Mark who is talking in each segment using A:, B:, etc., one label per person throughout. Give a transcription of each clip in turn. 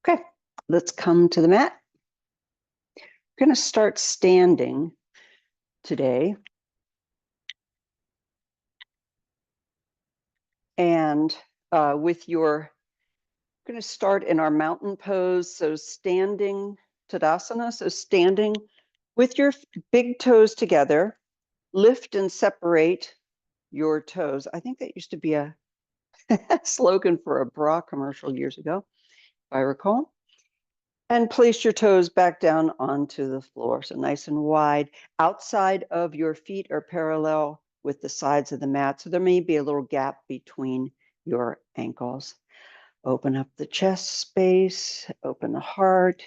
A: Okay, let's come to the mat. We're going to start standing today. And with your, going to start in our mountain pose. So standing Tadasana, so standing with your big toes together, lift and separate your toes. I think that used to be a slogan for a bra commercial years ago, if I recall. And place your toes back down onto the floor. So nice and wide. Outside of your feet are parallel with the sides of the mat. So there may be a little gap between your ankles. Open up the chest space, open the heart,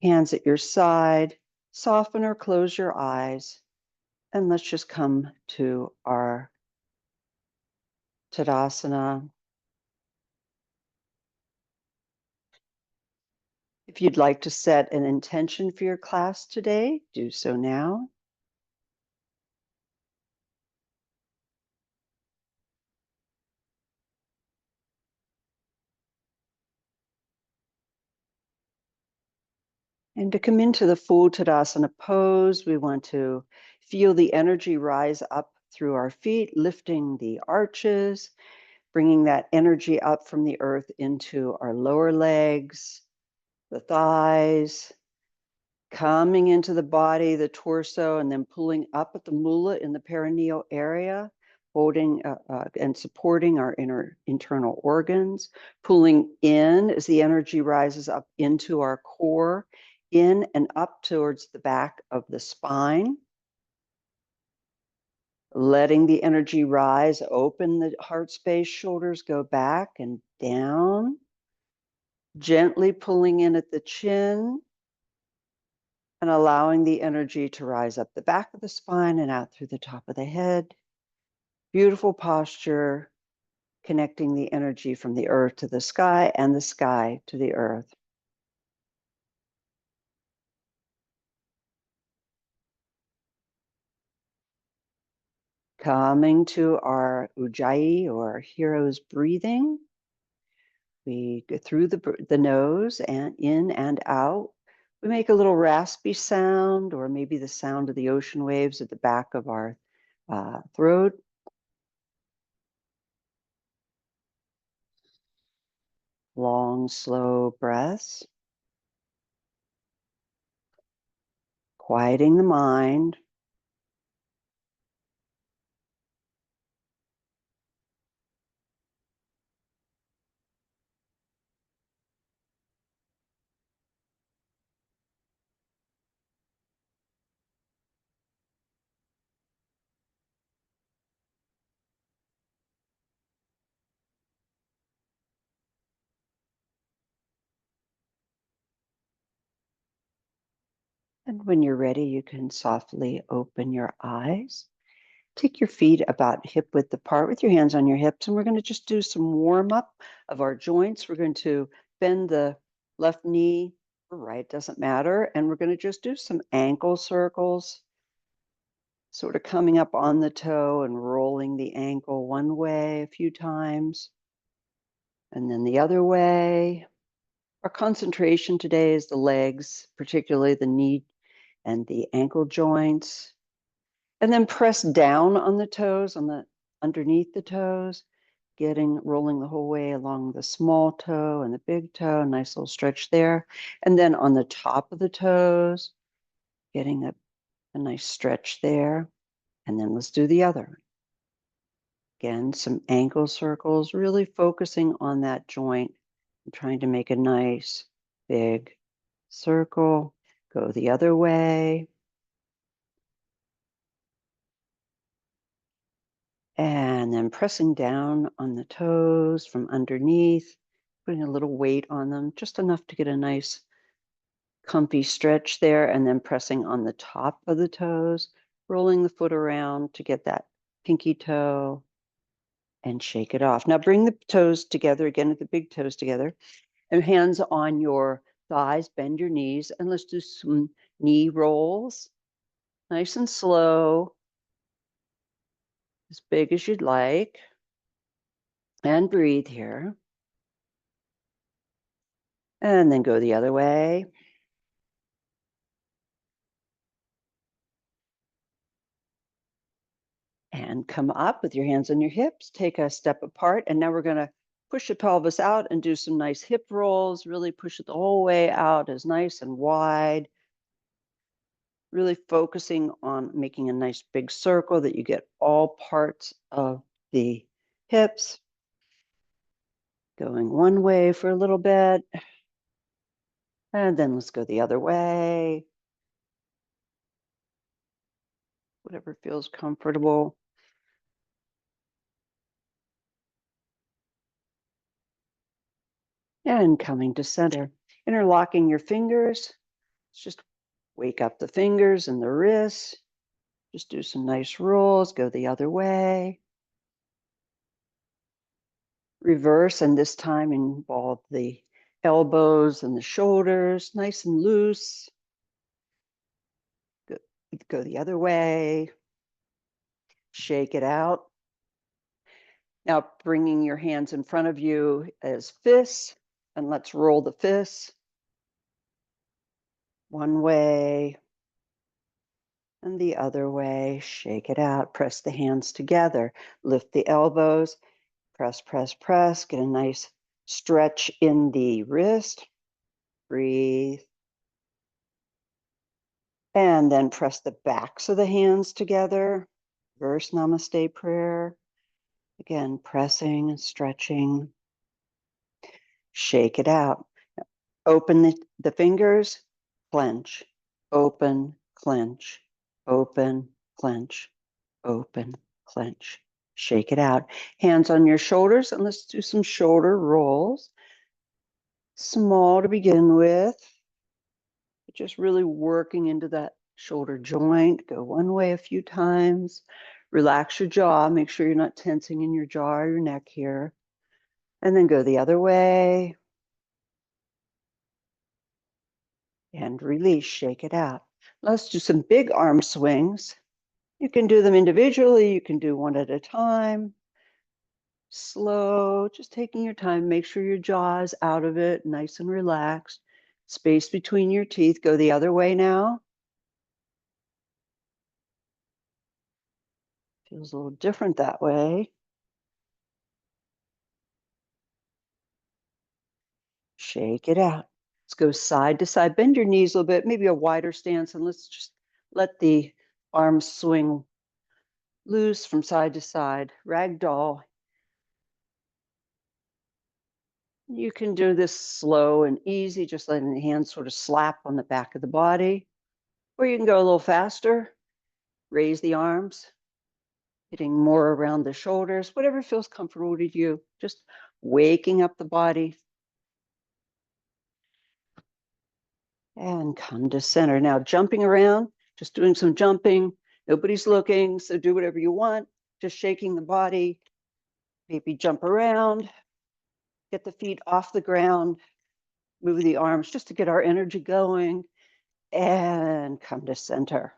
A: hands at your side, soften or close your eyes. And let's just come to our Tadasana. If you'd like to set an intention for your class today, do so now. And to come into the full Tadasana pose, we want to feel the energy rise up through our feet, lifting the arches, bringing that energy up from the earth into our lower legs, the thighs, coming into the body, the torso, and then pulling up at the mula in the perineal area, holding and supporting our internal organs, pulling in as the energy rises up into our core, in and up towards the back of the spine. Letting the energy rise, open the heart space, shoulders go back and down. Gently pulling in at the chin and allowing the energy to rise up the back of the spine and out through the top of the head. Beautiful posture, connecting the energy from the earth to the sky and the sky to the earth. Coming to our Ujjayi or hero's breathing. We go through the nose and in and out. We make a little raspy sound, or maybe the sound of the ocean waves at the back of our throat. Long, slow breaths. Quieting the mind. And when you're ready, you can softly open your eyes. Take your feet about hip width apart with your hands on your hips, and we're going to just do some warm up of our joints. We're going to bend the left knee or right, doesn't matter, and we're going to just do some ankle circles, sort of coming up on the toe and rolling the ankle one way a few times, and then the other way. Our concentration today is the legs, particularly the knee and the ankle joints. And then press down on the toes, underneath the toes, rolling the whole way along the small toe and the big toe, nice little stretch there. And then on the top of the toes, getting a nice stretch there. And then let's do the other. Again, some ankle circles, really focusing on that joint and trying to make a nice big circle. Go the other way. And then pressing down on the toes from underneath, putting a little weight on them, just enough to get a nice comfy stretch there, and then pressing on the top of the toes, rolling the foot around to get that pinky toe and shake it off. Now bring the toes together again, with the big toes together, and hands on your thighs, bend your knees, and let's do some knee rolls, nice and slow, as big as you'd like. And breathe here. And then go the other way. And come up with your hands on your hips, take a step apart. And now we're going to push the pelvis out and do some nice hip rolls. Really push it the whole way out as nice and wide. Really focusing on making a nice big circle that you get all parts of the hips. Going one way for a little bit. And then let's go the other way. Whatever feels comfortable. And coming to center. Interlocking your fingers. Just wake up the fingers and the wrists. Just do some nice rolls. Go the other way. Reverse, and this time involve the elbows and the shoulders. Nice and loose. Go the other way. Shake it out. Now bringing your hands in front of you as fists, and let's roll the fists. One way and the other way. Shake it out. Press the hands together. Lift the elbows. Press, press, press. Get a nice stretch in the wrist. Breathe. And then press the backs of the hands together. Reverse Namaste prayer. Again, pressing and stretching. Shake it out. Open the fingers, clench, open, clench, open, clench, open, clench. Shake it out. Hands on your shoulders, and let's do some shoulder rolls. Small to begin with. Just really working into that shoulder joint. Go one way a few times. Relax your jaw. Make sure you're not tensing in your jaw or your neck here. And then go the other way. And release, shake it out. Let's do some big arm swings. You can do them individually. You can do one at a time. Slow, just taking your time. Make sure your jaw is out of it, nice and relaxed. Space between your teeth. Go the other way now. Feels a little different that way. Shake it out. Let's go side to side. Bend your knees a little bit, maybe a wider stance, and let's just let the arms swing loose from side to side. Ragdoll. You can do this slow and easy, just letting the hands sort of slap on the back of the body. Or you can go a little faster. Raise the arms, hitting more around the shoulders, whatever feels comfortable to you. Just waking up the body. And come to center. Now jumping around, just doing some jumping. Nobody's looking, so do whatever you want. Just shaking the body. Maybe jump around. Get the feet off the ground. Move the arms just to get our energy going. And come to center.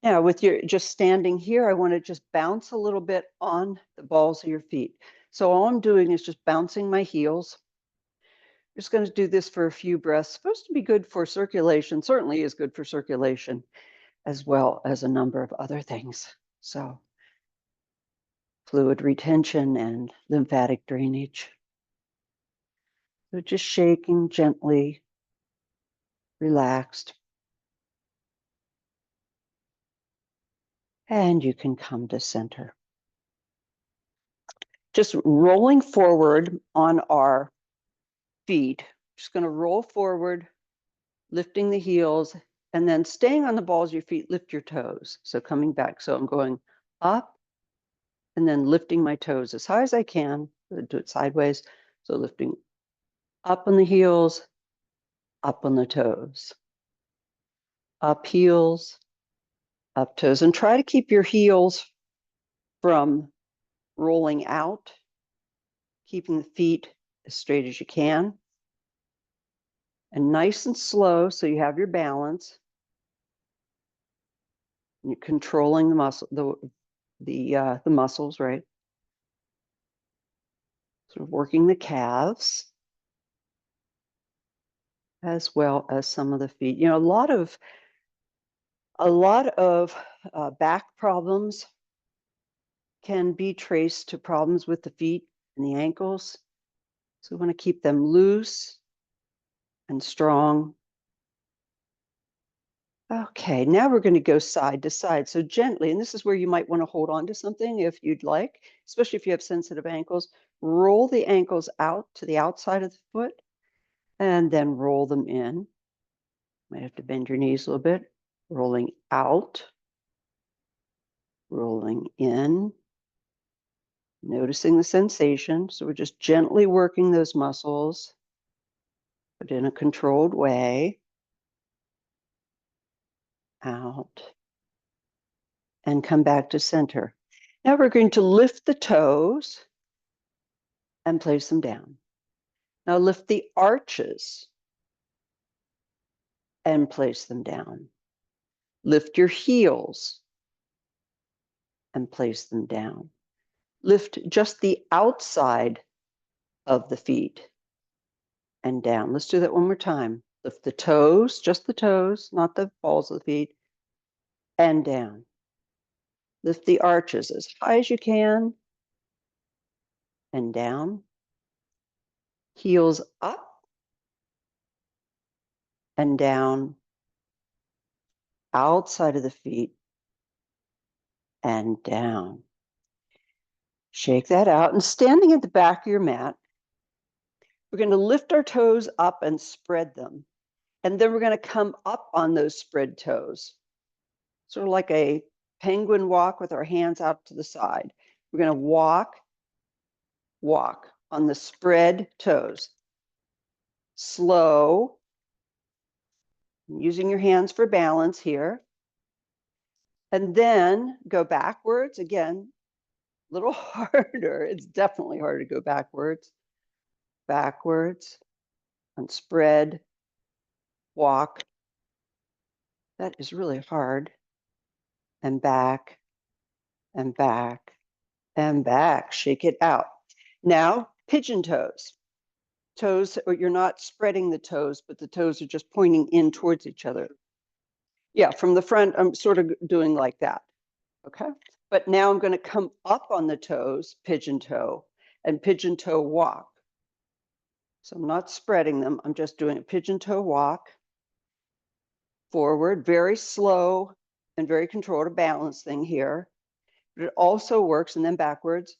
A: Now with your just standing here, I want to just bounce a little bit on the balls of your feet. So all I'm doing is just bouncing my heels. Just going to do this for a few breaths. Supposed to be good for circulation, certainly is good for circulation, as well as a number of other things. So fluid retention and lymphatic drainage. So just shaking gently, relaxed. And you can come to center. Just rolling forward on our feet. Just going to roll forward, lifting the heels, and then staying on the balls of your feet, lift your toes. So coming back. So I'm going up and then lifting my toes as high as I can. Do it sideways. So lifting up on the heels, up on the toes. Up heels, up toes. And try to keep your heels from rolling out, keeping the feet as straight as you can. And nice and slow so you have your balance. You're controlling the muscle, the muscles, right? Sort of working the calves. as well as some of the feet. You know, a lot of back problems can be traced to problems with the feet and the ankles. So we want to keep them loose and strong. Okay, now we're going to go side to side. So gently, and this is where you might want to hold on to something if you'd like, especially if you have sensitive ankles. Roll the ankles out to the outside of the foot and then roll them in. Might have to bend your knees a little bit. Rolling out, rolling in, noticing the sensation. So we're just gently working those muscles, but in a controlled way. Out and come back to center. Now we're going to lift the toes and place them down. Now lift the arches and place them down. Lift your heels and place them down. Lift just the outside of the feet and down. Let's do that one more time. Lift the toes, just the toes, not the balls of the feet, and down. Lift the arches as high as you can and down. Heels up and down, outside of the feet and down. Shake that out. And standing at the back of your mat, we're going to lift our toes up and spread them. And then we're going to come up on those spread toes, sort of like a penguin walk with our hands out to the side. We're going to walk on the spread toes. Slow, using your hands for balance here. And then go backwards. Again, a little harder. It's definitely harder to go backwards. Backwards, and spread, walk. That is really hard. And back, and back, and back. Shake it out. Now, pigeon toes. Toes, or you're not spreading the toes, but the toes are just pointing in towards each other. Yeah, from the front, I'm sort of doing like that. Okay. But now I'm going to come up on the toes, pigeon toe, and pigeon toe walk. So I'm not spreading them. I'm just doing a pigeon toe walk. Forward, very slow and very controlled, a balance thing here. But it also works, and then backwards,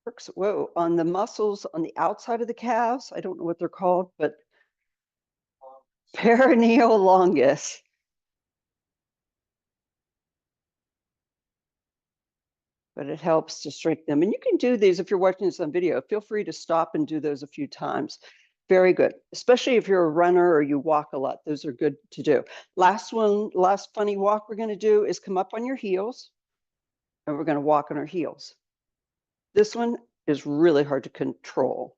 A: works, whoa, on the muscles on the outside of the calves. I don't know what they're called, but perineal longus. But it helps to strengthen them. And you can do these if you're watching this on video. Feel free to stop and do those a few times. Very good, especially if you're a runner or you walk a lot. Those are good to do. Last funny walk we're going to do is come up on your heels, and we're going to walk on our heels. This one is really hard to control.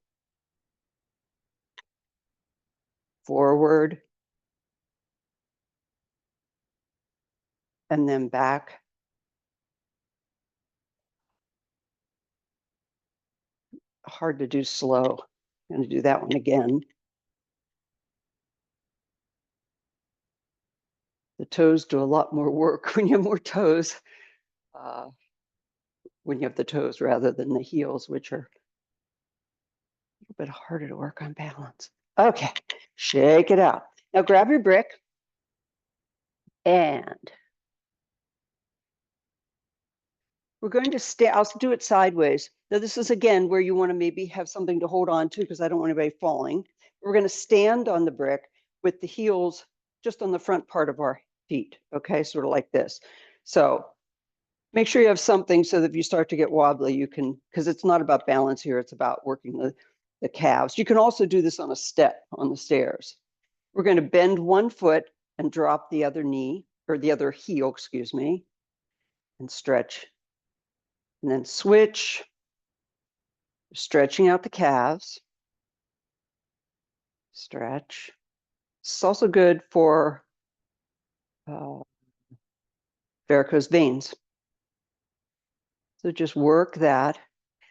A: Forward, and then back. Hard to do slow. I'm going to do that one again. The toes do a lot more work when you have more toes, when you have the toes rather than the heels, which are a little bit harder to work on balance. Okay, shake it out. Now grab your brick and we're going to stay. I'll do it sideways. Now this is again where you want to maybe have something to hold on to because I don't want anybody falling. We're going to stand on the brick with the heels just on the front part of our feet. Okay, sort of like this. So make sure you have something so that if you start to get wobbly, you can, because it's not about balance here, it's about working the calves. You can also do this on a step on the stairs. We're going to bend one foot and drop the other knee, or the other heel, excuse me, and stretch. And then switch, stretching out the calves. Stretch. It's also good for varicose veins. So just work that.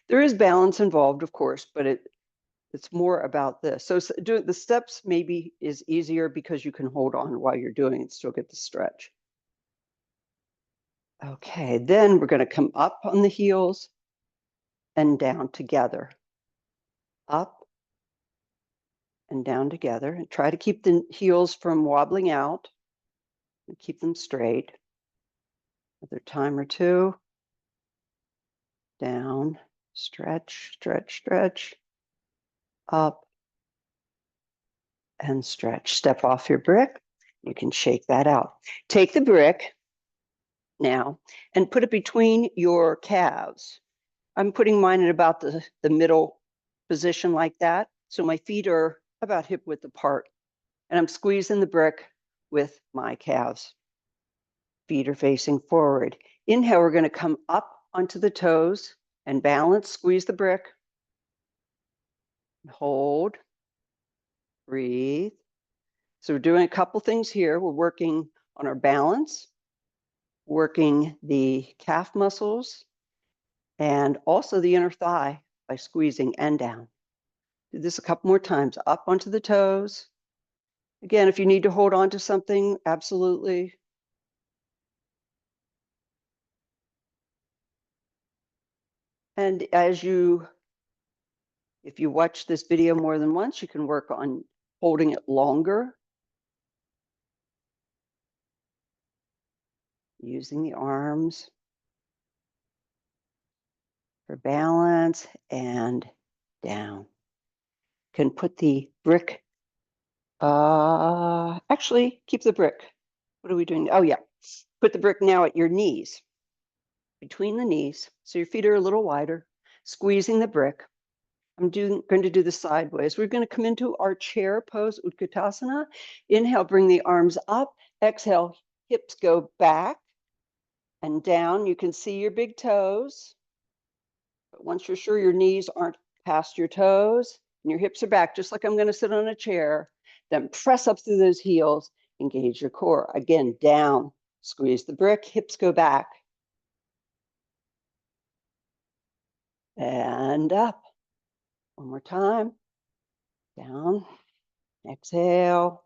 A: There is balance involved, of course, but It's more about this. So doing the steps maybe is easier because you can hold on while you're doing it, still get the stretch. Okay, then we're going to come up on the heels and down together. Up and down together. And try to keep the heels from wobbling out and keep them straight. Another time or two. Down, stretch, stretch, stretch. Up and stretch. Step off your brick. You can shake that out. Take the brick now and put it between your calves. I'm putting mine in about the middle position like that. So my feet are about hip width apart. And I'm squeezing the brick with my calves. Feet are facing forward. Inhale, we're going to come up onto the toes and balance. Squeeze the brick. Hold. Breathe. So we're doing a couple things here. We're working on our balance, working the calf muscles, and also the inner thigh by squeezing and down. Do this a couple more times. Up onto the toes. Again, if you need to hold on to something, absolutely. And if you watch this video more than once, you can work on holding it longer. Using the arms for balance and down. Can put the brick, actually keep the brick. What are we doing? Oh yeah, put the brick now at your knees, between the knees. So your feet are a little wider, squeezing the brick. I'm going to do the sideways. We're going to come into our chair pose, Utkatasana. Inhale, bring the arms up. Exhale, hips go back and down. You can see your big toes. But once you're sure your knees aren't past your toes and your hips are back, just like I'm going to sit on a chair, then press up through those heels, engage your core. Again, down, squeeze the brick, hips go back. And up. One more time. Down. Exhale.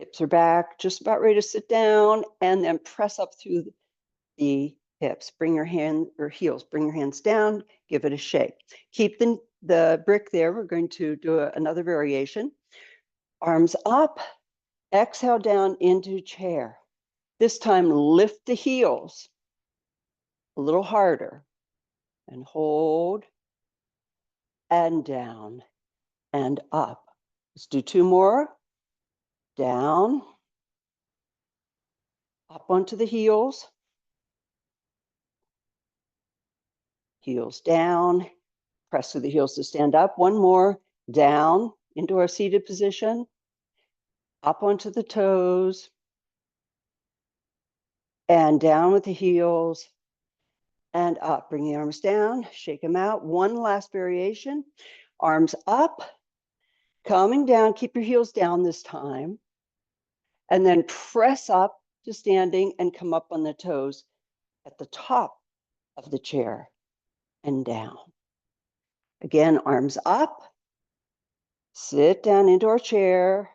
A: Hips are back, just about ready to sit down, and then press up through the hips. Bring your hand or heels, bring your hands down, give it a shake. Keep the brick there. We're going to do another variation. Arms up, exhale down into chair. This time, lift the heels a little harder and hold and down and up. Let's do two more. Down, up onto the heels. Heels down, press through the heels to stand up. One more, down into our seated position, up onto the toes, and down with the heels, and up. Bring the arms down, shake them out. One last variation. Arms up, coming down, keep your heels down this time, and then press up to standing and come up on the toes at the top of the chair and down. Again, arms up, sit down into our chair,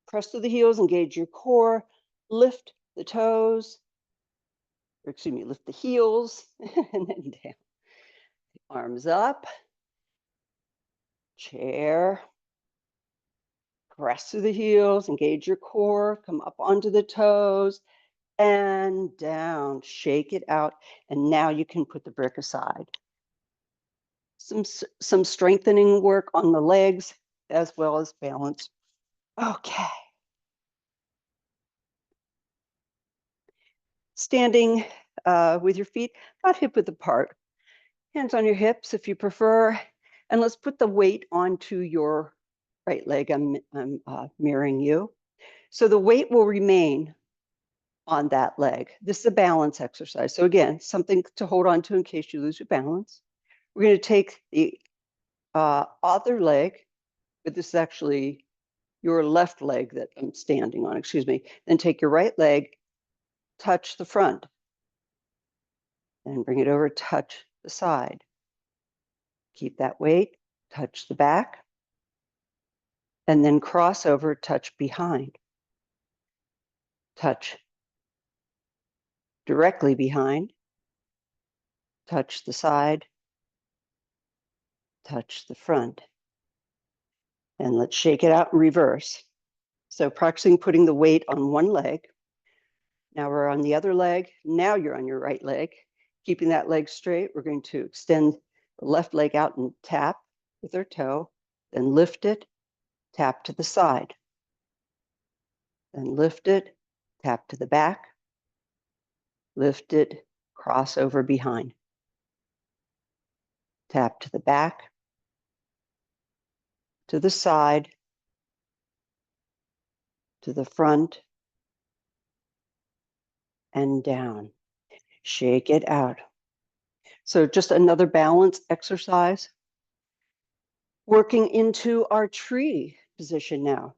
A: press through the heels, engage your core, lift the toes, or excuse me, lift the heels, and then down. Arms up, chair, press through the heels, engage your core, come up onto the toes, and down. Shake it out, and now you can put the brick aside. Some strengthening work on the legs as well as balance. Okay. Standing with your feet about hip width apart. Hands on your hips if you prefer. And let's put the weight onto your right leg. I'm mirroring you. So the weight will remain on that leg. This is a balance exercise. So again, something to hold on to in case you lose your balance. We're going to take the other leg, but this is actually your left leg that I'm standing on, excuse me. Then take your right leg, touch the front, and bring it over, touch the side. Keep that weight, touch the back, And then cross over, touch behind. Touch directly behind. Touch the side. Touch the front. And let's shake it out in reverse. So practicing putting the weight on one leg. Now we're on the other leg. Now you're on your right leg. Keeping that leg straight, we're going to extend the left leg out and tap with our toe, then lift it, tap to the side, then lift it, tap to the back, lift it, cross over behind. Tap to the back, to the side, to the front, and down. Shake it out. So just another balance exercise. Working into our tree position now.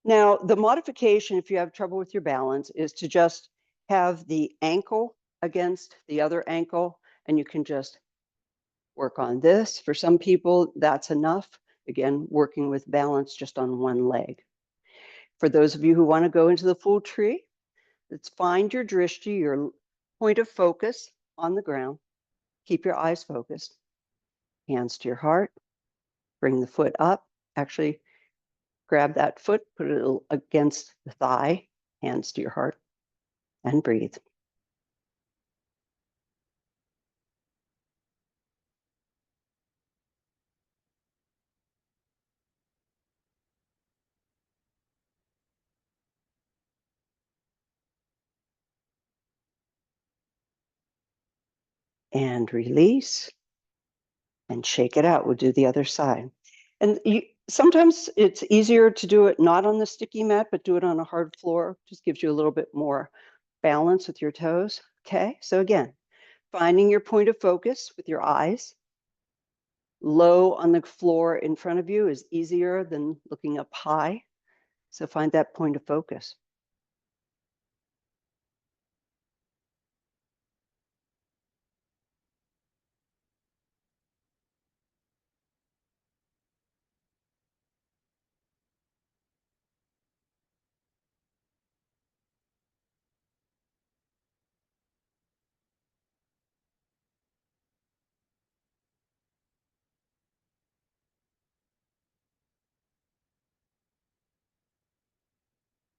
A: Now, the modification, if you have trouble with your balance, is to just have the ankle against the other ankle, and you can just work on this. For some people, that's enough. Again, working with balance just on one leg. For those of you who want to go into the full tree, let's find your drishti, your point of focus on the ground. Keep your eyes focused. Hands to your heart. Bring the foot up. Actually, grab that foot, put it against the thigh, hands to your heart, and breathe. And release and shake it out. We'll do the other side. And sometimes it's easier to do it not on the sticky mat, but do it on a hard floor. Just gives you a little bit more balance with your toes. Okay, so again, finding your point of focus with your eyes. Low on the floor in front of you is easier than looking up high. So find that point of focus.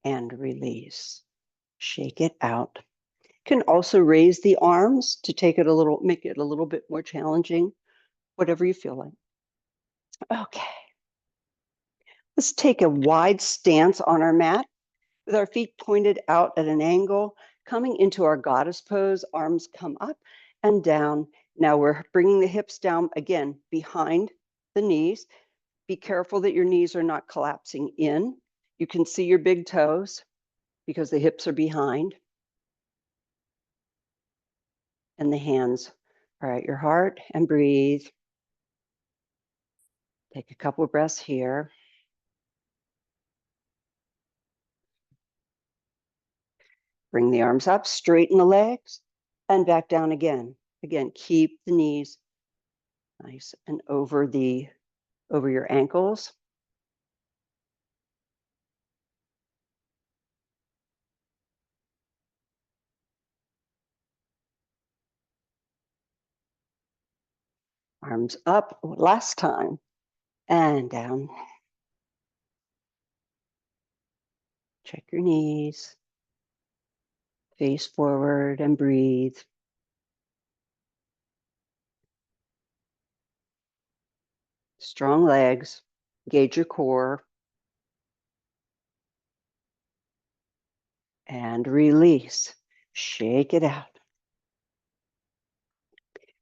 A: And release. Shake it out. You can also raise the arms to take it a little, make it a little bit more challenging, whatever you feel like. Okay. Let's take a wide stance on our mat with our feet pointed out at an angle, coming into our goddess pose, arms come up and down. Now we're bringing the hips down again behind the knees. Be careful that your knees are not collapsing in. You can see your big toes because the hips are behind. And the hands are at your heart, and breathe. Take a couple of breaths here. Bring the arms up, straighten the legs, and back down again. Again, keep the knees nice and over your ankles. Arms up, last time, and down. Check your knees. Face forward and breathe. Strong legs, engage your core. And release. Shake it out.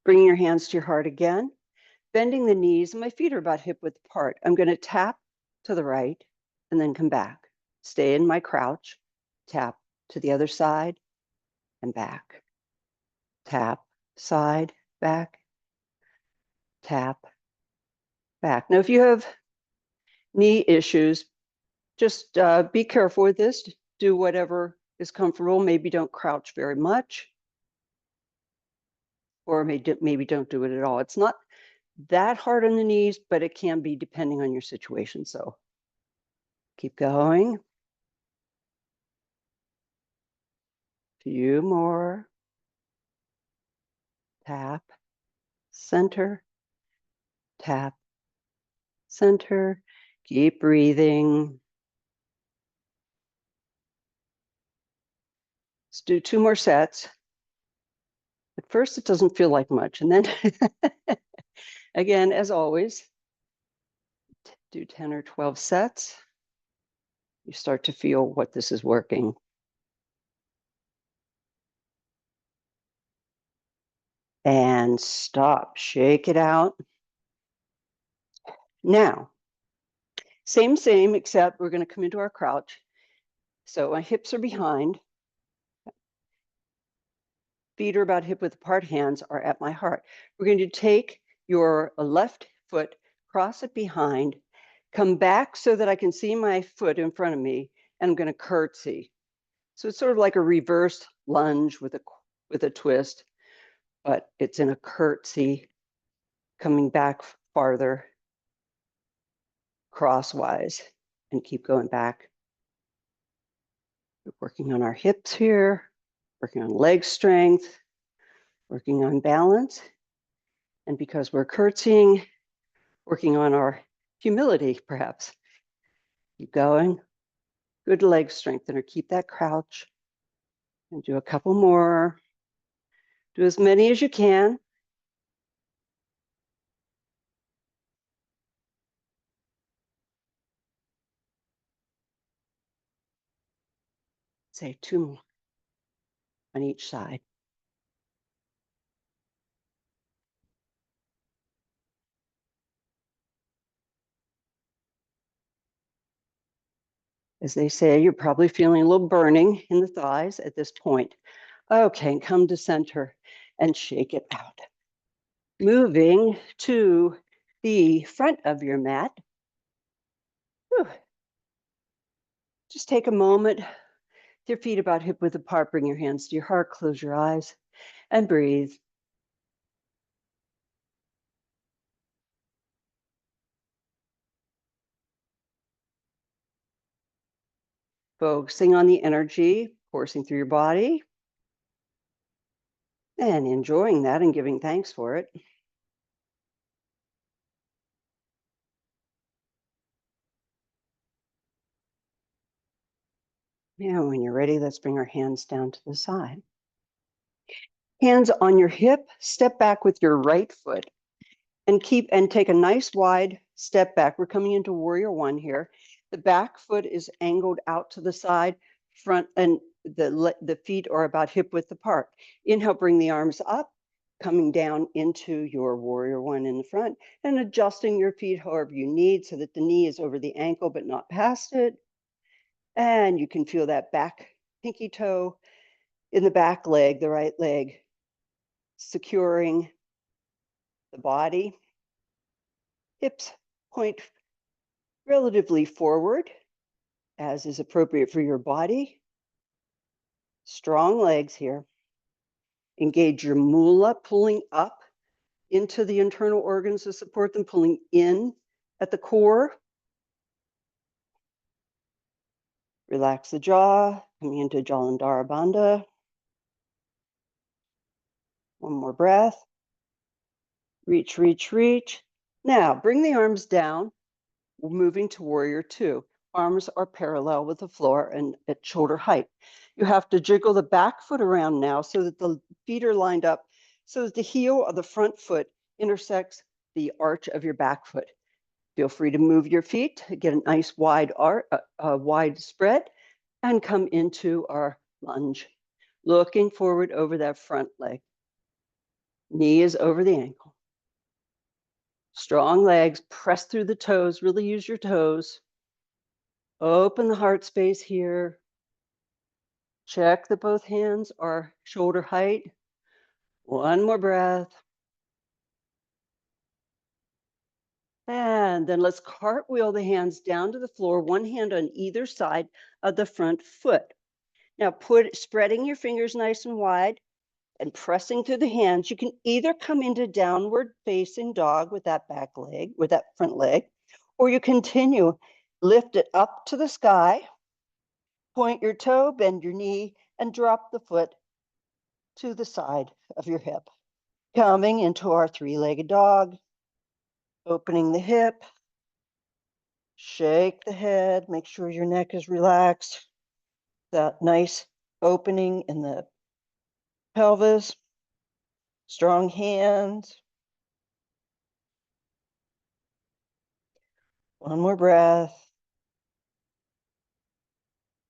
A: Bringing your hands to your heart again. Bending the knees, and my feet are about hip width apart. I'm going to tap to the right and then come back. Stay in my crouch. Tap to the other side and back. Tap, side, back. Tap, back. Now, if you have knee issues, just be careful with this. Do whatever is comfortable. Maybe don't crouch very much, or maybe don't do it at all. It's not that hard on the knees, but it can be depending on your situation. So Keep going. Few more. Tap, center, tap, center. Keep breathing. Let's do 2 more sets. At first, it doesn't feel like much. And then, again, as always, do 10 or 12 sets. You start to feel what this is working. And stop. Shake it out. Now, same, except we're going to come into our crouch. So my hips are behind. Feet are about hip width apart, hands are at my heart. We're going to take your left foot, cross it behind, come back so that I can see my foot in front of me, and I'm going to curtsy. So it's sort of like a reverse lunge with a twist, but it's in a curtsy, coming back farther crosswise, and keep going back. We're working on our hips here, working on leg strength, working on balance. And because we're curtsying, working on our humility, perhaps. Keep going. Good leg strengthener. Keep that crouch. And do a couple more. Do as many as you can. Say 2 more on each side. As they say, you're probably feeling a little burning in the thighs at this point. Okay, come to center and shake it out. Moving to the front of your mat. Whew. Just take a moment. Your feet about hip width apart, bring your hands to your heart, close your eyes, and breathe. Focusing on the energy coursing through your body and enjoying that and giving thanks for it. Now, when you're ready, let's bring our hands down to the side. Hands on your hip, step back with your right foot and take a nice wide step back. We're coming into warrior one here. The back foot is angled out to the side, front, and the feet are about hip width apart. Inhale, bring the arms up, coming down into your warrior one in the front, and adjusting your feet however you need so that the knee is over the ankle but not past it. And you can feel that back pinky toe in the back leg, the right leg, securing the body. Hips point relatively forward, as is appropriate for your body. Strong legs here. Engage your moolah, pulling up into the internal organs to support them, pulling in at the core. Relax the jaw, coming into Jalandhara Bandha. One more breath. Reach, reach, reach. Now, bring the arms down. We're moving to warrior two. Arms are parallel with the floor and at shoulder height. You have to jiggle the back foot around now so that the feet are lined up, so that the heel of the front foot intersects the arch of your back foot. Feel free to move your feet, get a nice wide spread, and come into our lunge. Looking forward over that front leg. Knee is over the ankle. Strong legs, press through the toes, really use your toes. Open the heart space here. Check that both hands are shoulder height. One more breath. And then let's cartwheel the hands down to the floor, one hand on either side of the front foot. Now spreading your fingers nice and wide and pressing through the hands. You can either come into downward facing dog with that back leg, with that front leg, or you continue Lift it up to the sky. Point your toe, bend your knee, and drop the foot to the side of your hip. Coming into our three-legged dog. Opening the hip. Shake the head. Make sure your neck is relaxed. That nice opening in the pelvis. Strong hands. One more breath.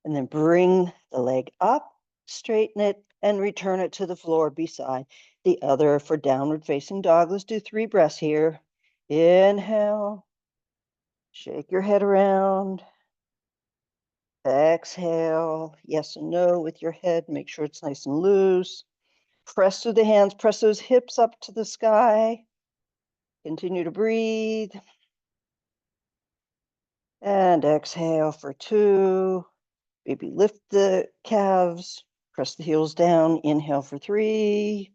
A: And then bring the leg up, straighten it, and return it to the floor beside the other for downward facing dog. Let's do 3 breaths here. Inhale. Shake your head around. Exhale. Yes and no with your head. Make sure it's nice and loose. Press through the hands. Press those hips up to the sky. Continue to breathe. And exhale for 2. Maybe lift the calves. Press the heels down. Inhale for 3.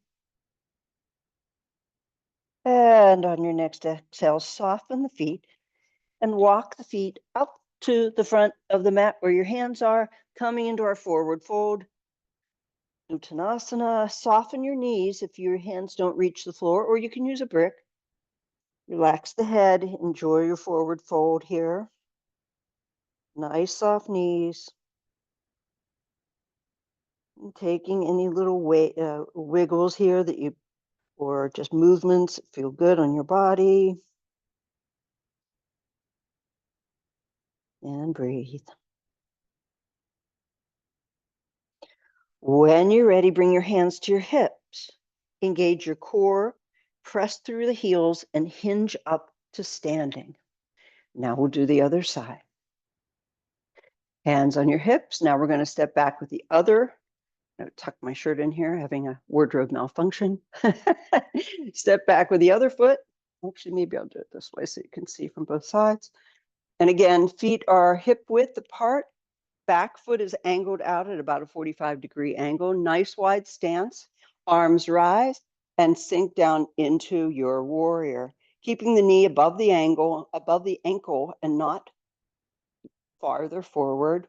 A: And on your next exhale, soften the feet and walk the feet up to the front of the mat where your hands are, coming into our forward fold. Uttanasana. Soften your knees if your hands don't reach the floor, or you can use a brick. Relax the head. Enjoy your forward fold here. Nice soft knees. And taking any little wiggles here that you, or just movements that feel good on your body. And breathe. When you're ready, bring your hands to your hips. Engage your core, press through the heels, and hinge up to standing. Now we'll do the other side. Hands on your hips. Now we're going to step back with the other. I'll tuck my shirt in here, having a wardrobe malfunction. Step back with the other foot. Actually, maybe I'll do it this way so you can see from both sides. And again, feet are hip width apart. Back foot is angled out at about a 45-degree angle. Nice wide stance. Arms rise and sink down into your warrior, keeping the knee above the ankle and not farther forward.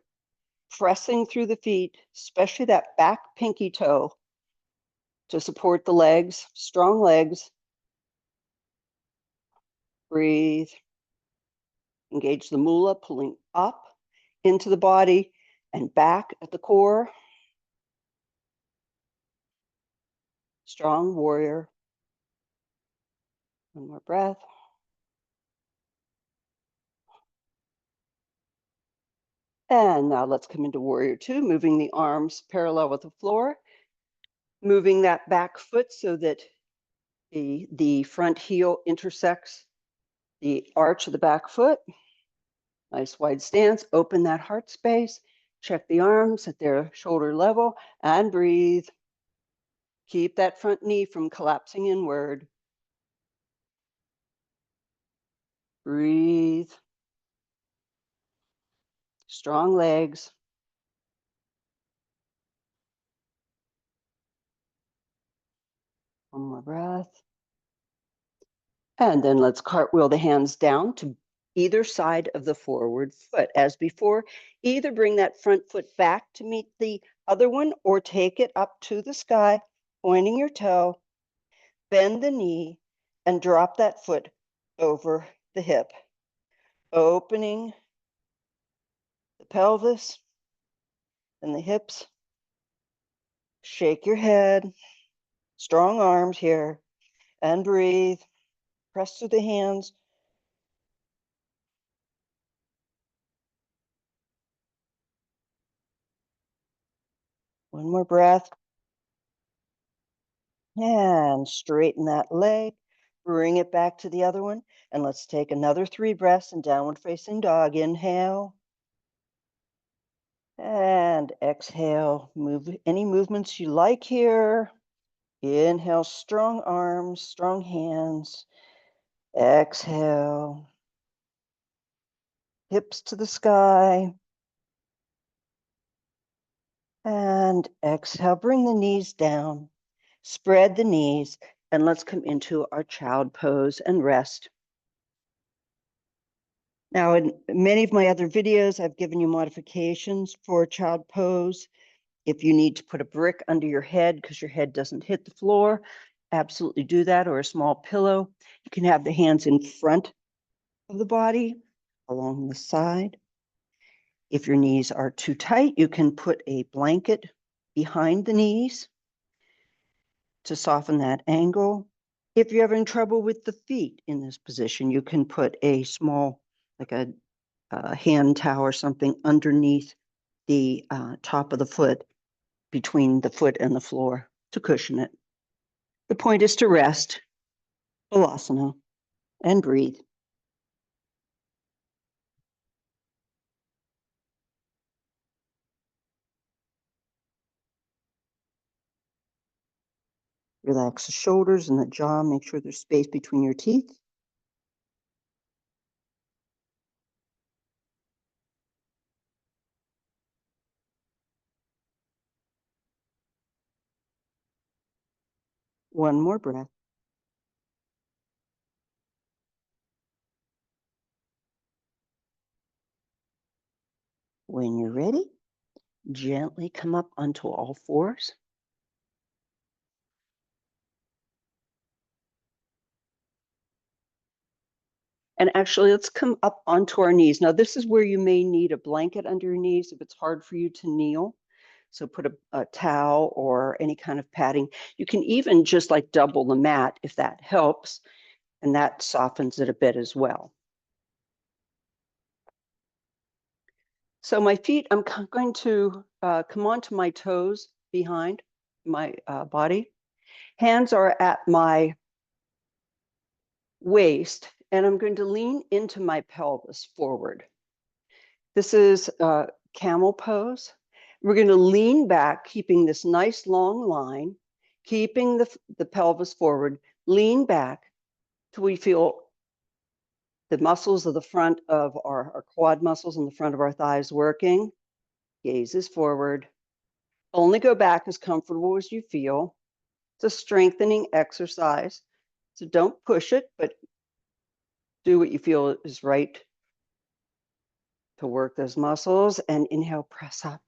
A: Pressing through the feet, especially that back pinky toe, to support the legs. Strong legs. Breathe. Engage the mula, pulling up into the body and back at the core. Strong warrior. One more breath. And now let's come into warrior 2, moving the arms parallel with the floor, moving that back foot so that the front heel intersects the arch of the back foot. Nice wide stance. Open that heart space. Check the arms at their shoulder level and breathe. Keep that front knee from collapsing inward. Breathe. Strong legs. One more breath. And then let's cartwheel the hands down to either side of the forward foot. As before, either bring that front foot back to meet the other one or take it up to the sky, pointing your toe, bend the knee, and drop that foot over the hip. Opening the pelvis and the hips. Shake your head. Strong arms here. And breathe. Press through the hands. One more breath. And straighten that leg. Bring it back to the other one. And let's take another 3 breaths in downward facing dog. Inhale. And exhale. Move any movements you like here. Inhale, strong arms, strong hands. Exhale. Hips to the sky. And exhale, bring the knees down. Spread the knees, and let's come into our child pose and rest. Now, in many of my other videos, I've given you modifications for child pose. If you need to put a brick under your head because your head doesn't hit the floor, absolutely do that, or a small pillow. You can have the hands in front of the body, along the side. If your knees are too tight, you can put a blanket behind the knees to soften that angle. If you're having trouble with the feet in this position, you can put a small, like a hand towel or something underneath the top of the foot, between the foot and the floor to cushion it. The point is to rest, Balasana, and breathe. Relax the shoulders and the jaw. Make sure there's space between your teeth. One more breath. When you're ready, gently come up onto all fours. And actually, let's come up onto our knees. Now, this is where you may need a blanket under your knees if it's hard for you to kneel. So put a towel or any kind of padding. You can even just like double the mat if that helps, and that softens it a bit as well. So my feet, I'm going to come onto my toes behind my body. Hands are at my waist, and I'm going to lean into my pelvis forward. This is camel pose. We're going to lean back, keeping this nice long line, keeping the pelvis forward, lean back till we feel the muscles of the front of our quad muscles in the front of our thighs working. Gaze is forward. Only go back as comfortable as you feel. It's a strengthening exercise. So don't push it, but do what you feel is right to work those muscles. And inhale, press up.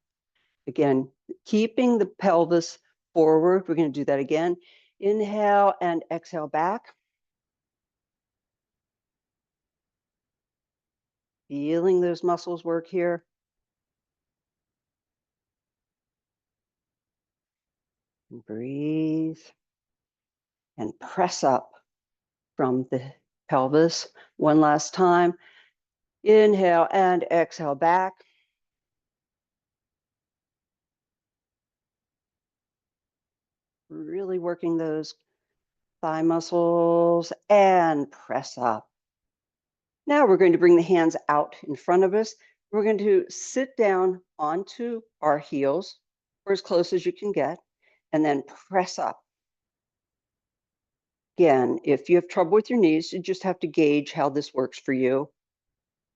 A: Again, keeping the pelvis forward. We're going to do that again. Inhale and exhale back. Feeling those muscles work here. And breathe and press up from the pelvis. One last time. Inhale and exhale back. Really working those thigh muscles and press up. Now we're going to bring the hands out in front of us. We're going to sit down onto our heels, or as close as you can get, and then press up. Again, if you have trouble with your knees, you just have to gauge how this works for you.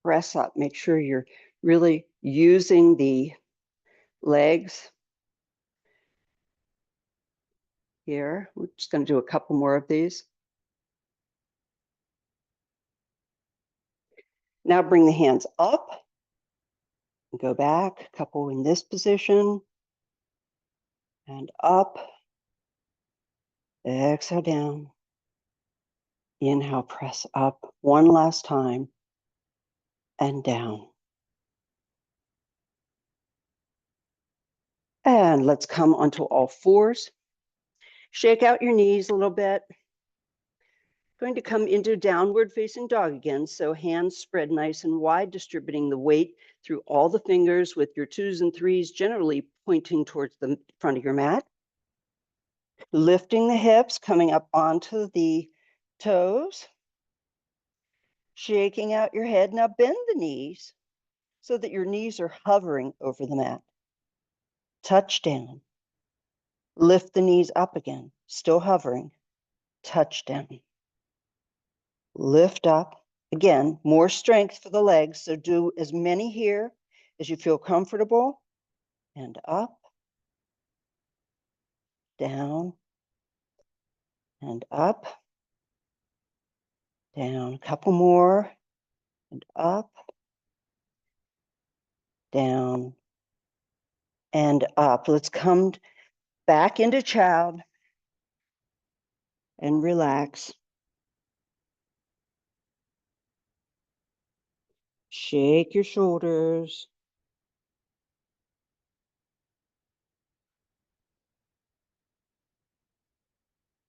A: Press up. Make sure you're really using the legs here. We're just going to do a couple more of these. Now bring the hands up. Go back, a couple in this position. And up. Exhale down. Inhale, press up one last time. And down. And let's come onto all fours. Shake out your knees a little bit. Going to come into downward facing dog again. So hands spread nice and wide, distributing the weight through all the fingers with your 2s and 3s generally pointing towards the front of your mat. Lifting the hips, coming up onto the toes. Shaking out your head. Now bend the knees so that your knees are hovering over the mat. Touch down. Lift the knees up again, still hovering. Touch down. Lift up. Again, more strength for the legs, so do as many here as you feel comfortable. And up, down, and up, down. A couple more, and up, down, and up. Let's come back into child and relax. Shake your shoulders.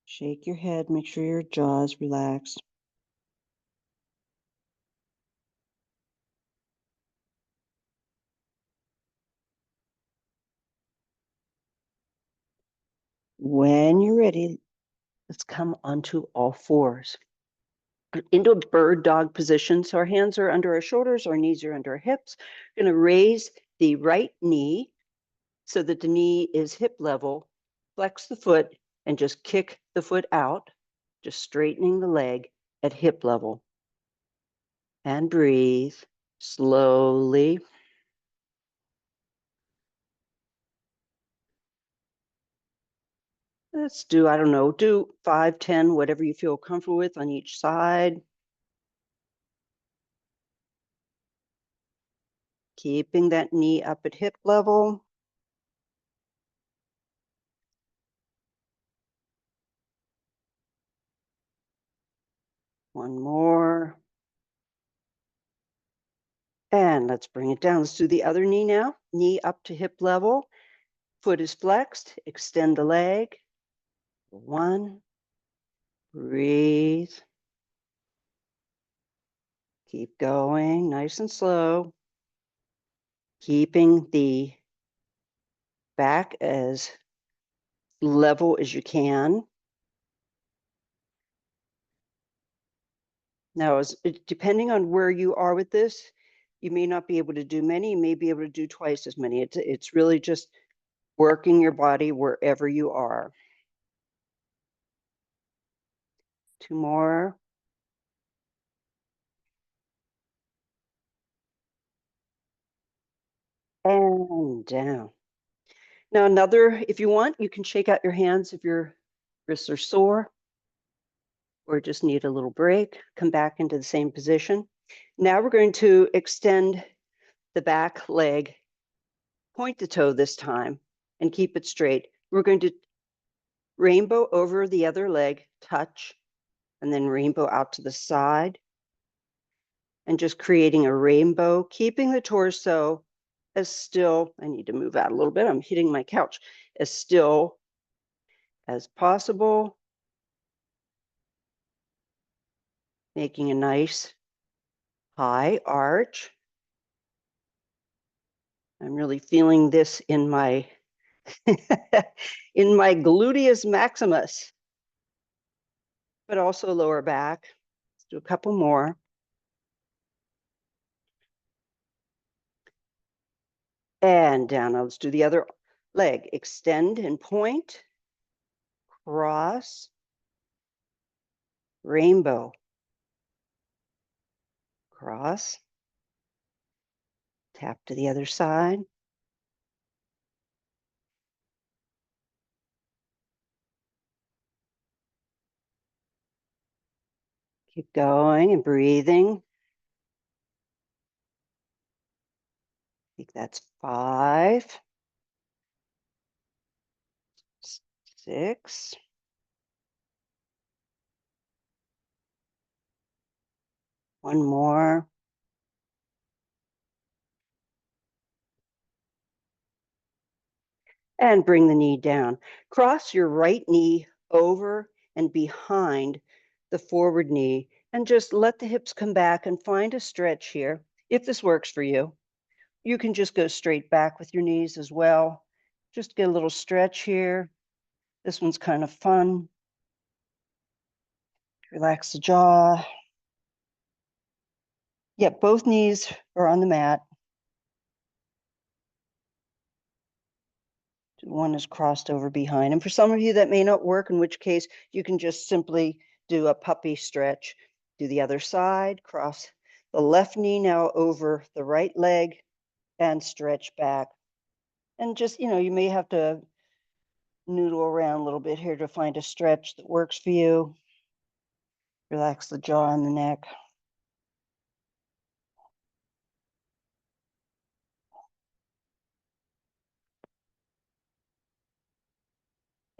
A: Shake your head. Make sure your jaw is relaxed. When you're ready, let's come onto all fours. Into a bird dog position. So our hands are under our shoulders, our knees are under our hips. We're going to raise the right knee so that the knee is hip level. Flex the foot and just kick the foot out, just straightening the leg at hip level. And breathe slowly. Let's do, I don't know, do 5, 10, whatever you feel comfortable with on each side. Keeping that knee up at hip level. One more. And let's bring it down. Let's do the other knee now. Knee up to hip level. Foot is flexed. Extend the leg. 1. Breathe. Keep going, nice and slow. Keeping the back as level as you can. Now, depending on where you are with this, you may not be able to do many, you may be able to do twice as many. It's really just working your body wherever you are. 2 more. And down. Now if you want, you can shake out your hands if your wrists are sore or just need a little break. Come back into the same position. Now we're going to extend the back leg, point the toe this time, and keep it straight. We're going to rainbow over the other leg, touch, and then rainbow out to the side, and just creating a rainbow, keeping the torso as still, I need to move out a little bit, I'm hitting my couch, as still as possible, making a nice high arch. I'm really feeling this in my in my gluteus maximus, but also lower back. Let's do a couple more. And down. Now let's do the other leg. Extend and point, cross, rainbow, cross, tap to the other side. Keep going and breathing. I think that's 5, 6. One more. And bring the knee down. Cross your right knee over and behind the forward knee and just let the hips come back and find a stretch here. If this works for you, you can just go straight back with your knees as well. Just get a little stretch here. This one's kind of fun. Relax the jaw. Yep, both knees are on the mat. One is crossed over behind. And for some of you that may not work, in which case you can just simply do a puppy stretch. Do the other side, cross the left knee now over the right leg and stretch back. And just, you may have to noodle around a little bit here to find a stretch that works for you. Relax the jaw and the neck.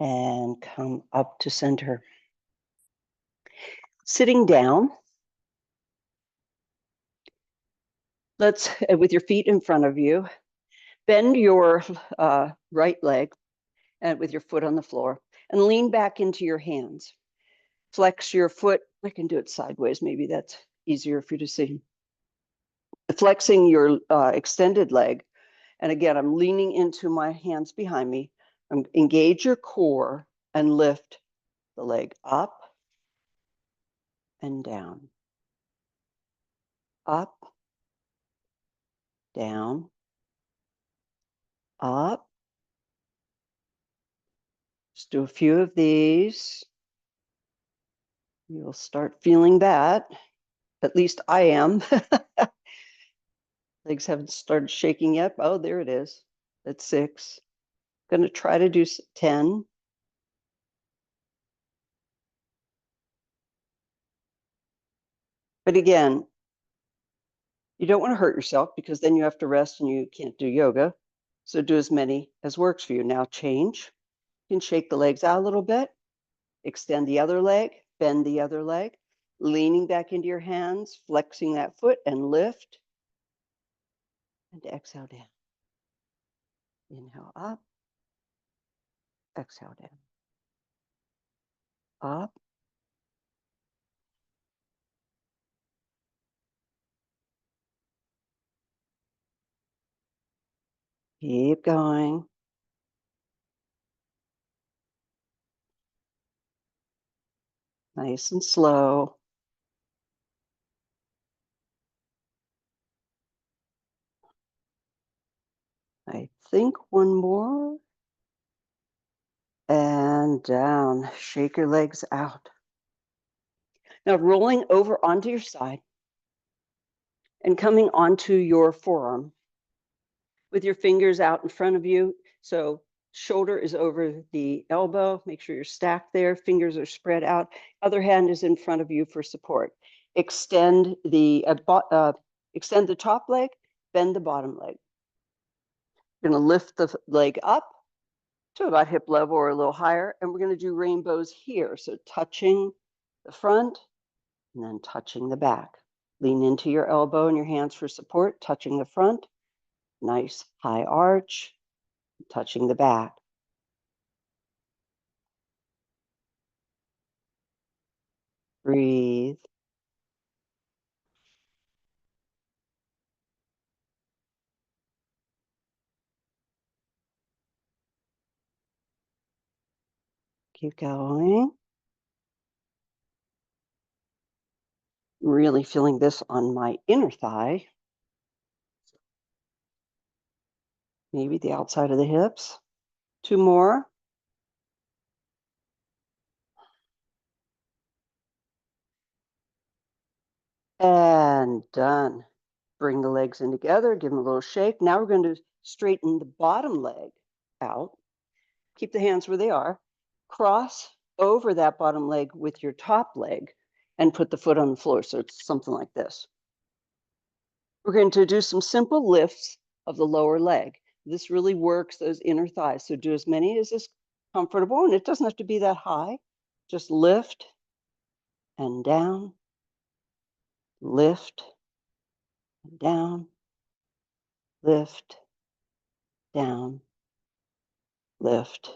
A: and come up to center. Sitting down, let's, with your feet in front of you, bend your right leg and with your foot on the floor and lean back into your hands. Flex your foot. I can do it sideways. Maybe that's easier for you to see. Flexing your extended leg. And again, I'm leaning into my hands behind me. Engage your core and lift the leg up and down. Up, down, up. Just do a few of these. You'll start feeling that. At least I am. Legs haven't started shaking yet. Oh, there it is. That's 6. Going to try to do 10. But again, you don't want to hurt yourself because then you have to rest and you can't do yoga. So do as many as works for you. Now change. You can shake the legs out a little bit. Extend the other leg. Bend the other leg. Leaning back into your hands. Flexing that foot and lift. And exhale down. Inhale up. Exhale down. Up. Keep going. Nice and slow. I think one more. And down. Shake your legs out. Now rolling over onto your side and coming onto your forearm with your fingers out in front of you. So shoulder is over the elbow. Make sure you're stacked there. Fingers are spread out. Other hand is in front of you for support. Extend the top leg, bend the bottom leg. You're going to lift the leg up to about hip level or a little higher, and we're going to do rainbows here. So touching the front and then touching the back. Lean into your elbow and your hands for support, touching the front. Nice high arch, touching the back. Breathe. Keep going. Really feeling this on my inner thigh. Maybe the outside of the hips. 2 more. And done. Bring the legs in together, give them a little shake. Now we're going to straighten the bottom leg out. Keep the hands where they are. Cross over that bottom leg with your top leg and put the foot on the floor. So it's something like this. We're going to do some simple lifts of the lower leg. This really works those inner thighs. So do as many as is comfortable, and it doesn't have to be that high. Just lift and down, lift and down, lift, down, lift,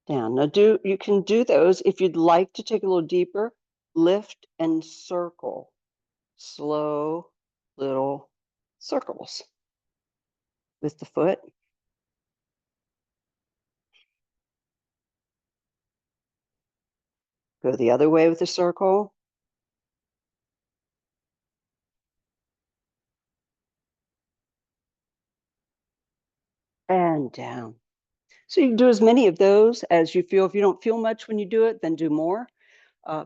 A: down. Now you can do those if you'd like to take a little deeper, lift and circle. Slow little circles with the foot. Go the other way with the circle. And down. So you can do as many of those as you feel. If you don't feel much when you do it, then do more. Or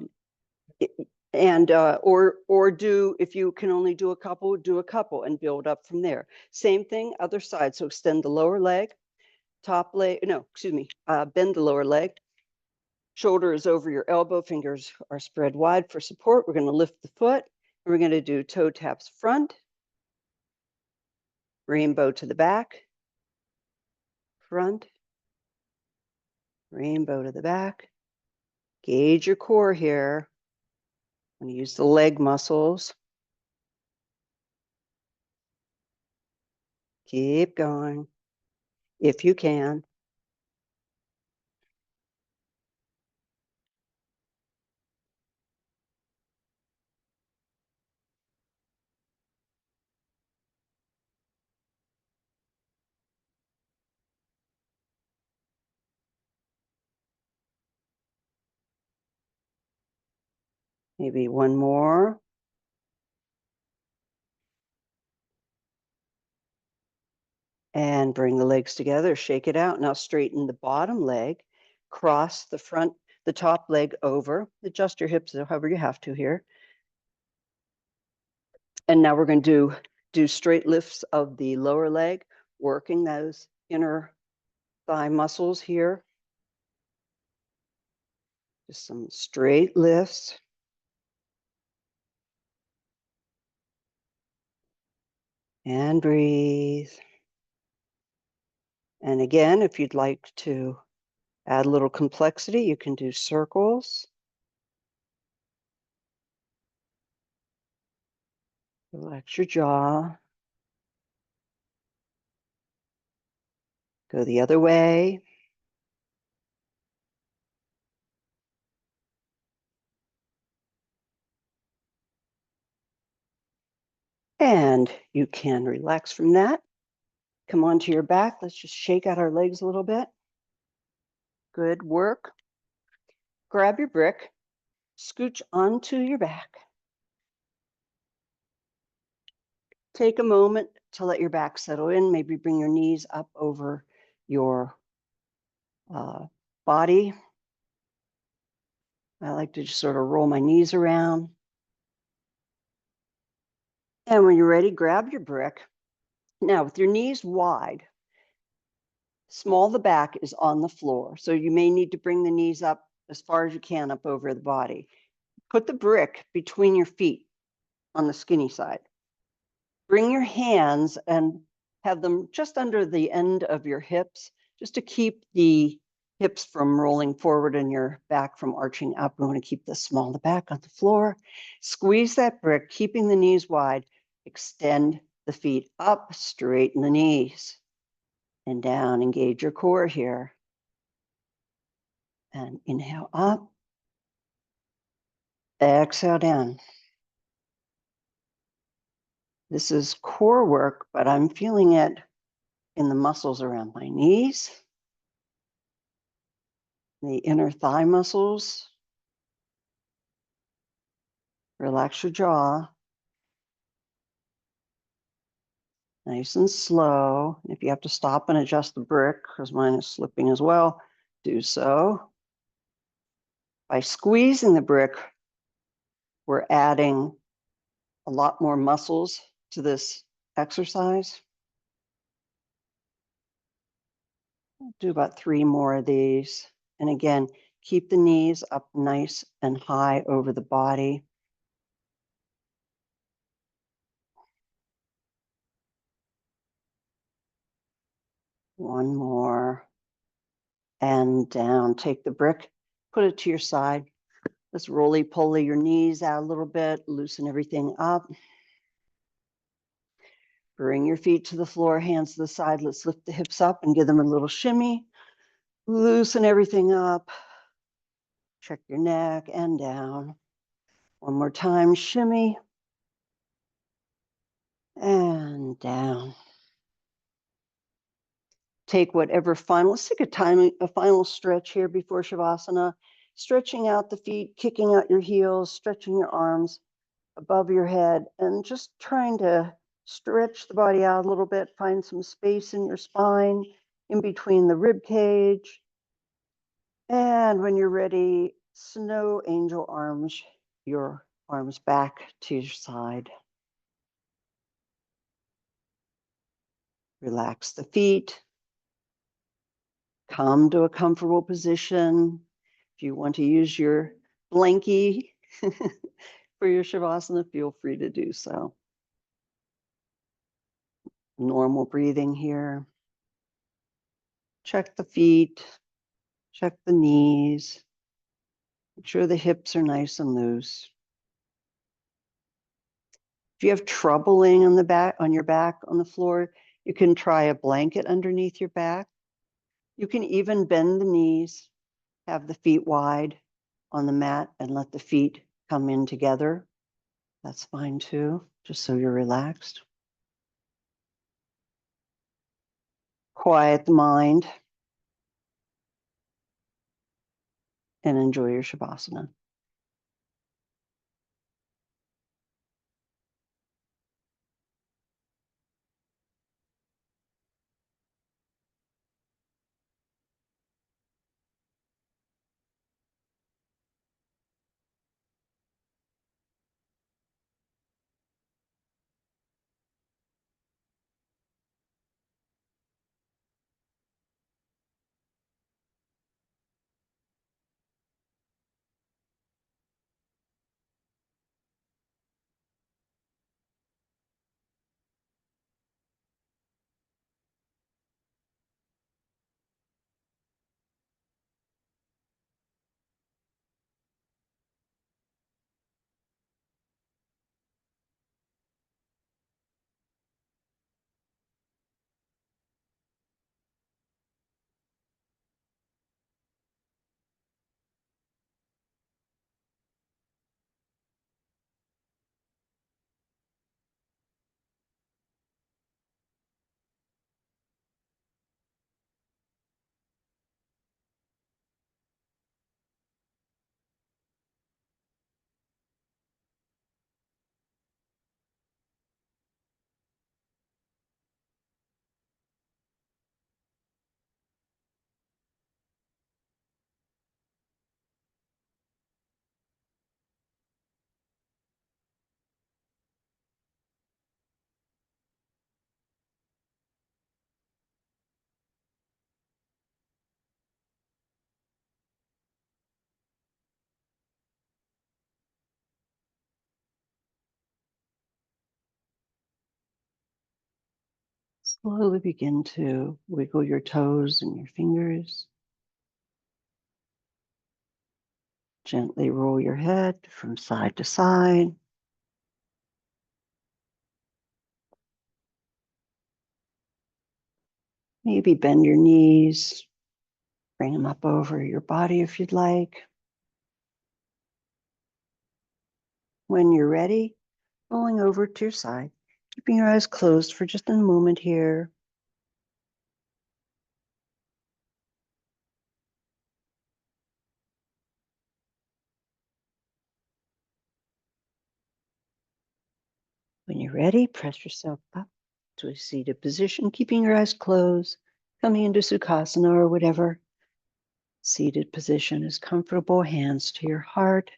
A: do, if you can only do a couple and build up from there. Same thing, other side. So extend the lower leg, top leg, no, excuse me, bend the lower leg. Shoulder is over your elbow, fingers are spread wide for support. We're going to lift the foot. And we're going to do toe taps front, rainbow to the back, front, Rainbow to the back. Gauge your core here. I'm going to use the leg muscles. Keep going if you can. Maybe one more. And bring the legs together, shake it out. Now straighten the bottom leg, cross the top leg over, adjust your hips however you have to here. And now we're going to do straight lifts of the lower leg, working those inner thigh muscles here. Just some straight lifts. And breathe. And again, if you'd like to add a little complexity, you can do circles. Relax your jaw. Go the other way. And you can relax from that. Come onto your back. Let's just shake out our legs a little bit. Good work. Grab your brick, scooch onto your back. Take a moment to let your back settle in. Maybe bring your knees up over your body. I like to just sort of roll my knees around. And when you're ready, grab your brick. Now, with your knees wide, small the back is on the floor. So you may need to bring the knees up as far as you can up over the body. Put the brick between your feet on the skinny side. Bring your hands and have them just under the end of your hips, just to keep the hips from rolling forward and your back from arching up. We want to keep the small of the back on the floor. Squeeze that brick, keeping the knees wide. Extend the feet up, straighten the knees. And down, engage your core here. And inhale up. Exhale down. This is core work, but I'm feeling it in the muscles around my knees, the inner thigh muscles. Relax your jaw. Nice and slow. If you have to stop and adjust the brick, because mine is slipping as well, do so. By squeezing the brick, we're adding a lot more muscles to this exercise. Do about 3 more of these. And again, keep the knees up nice and high over the body. One more. And down. Take the brick, put it to your side. Let's roly-poly your knees out a little bit, loosen everything up. Bring your feet to the floor, hands to the side. Let's lift the hips up and give them a little shimmy. Loosen everything up. Check your neck and down. One more time, shimmy. And down. Take whatever final, let's take a final stretch here before Shavasana. Stretching out the feet, kicking out your heels, stretching your arms above your head, and just trying to stretch the body out a little bit, find some space in your spine, in between the rib cage. And when you're ready, snow angel arms, your arms back to your side. Relax the feet. Come to a comfortable position. If you want to use your blankie for your Shavasana, feel free to do so. Normal breathing here. Check the feet. Check the knees. Make sure the hips are nice and loose. If you have trouble laying on your back on the floor, you can try a blanket underneath your back. You can even bend the knees, have the feet wide on the mat and let the feet come in together. That's fine too, just so you're relaxed. Quiet the mind and enjoy your Shavasana. Slowly begin to wiggle your toes and your fingers. Gently roll your head from side to side. Maybe bend your knees, bring them up over your body if you'd like. When you're ready, rolling over to your side, keeping your eyes closed for just a moment here. When you're ready, press yourself up to a seated position, keeping your eyes closed, coming into Sukhasana or whatever seated position is comfortable, hands to your heart,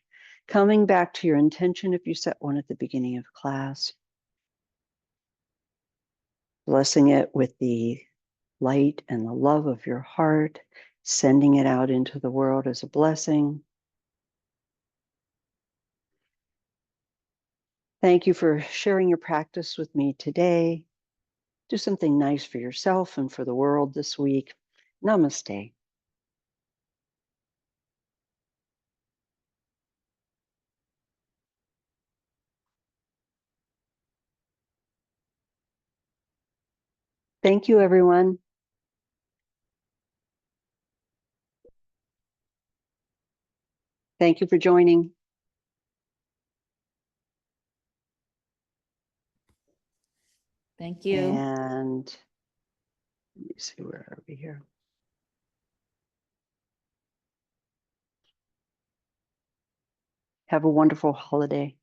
A: coming back to your intention if you set one at the beginning of class. Blessing it with the light and the love of your heart, sending it out into the world as a blessing. Thank you for sharing your practice with me today. Do something nice for yourself and for the world this week. Namaste. Thank you, everyone. Thank you for joining.
B: Thank you.
A: And let me see, where are we here? Have a wonderful holiday.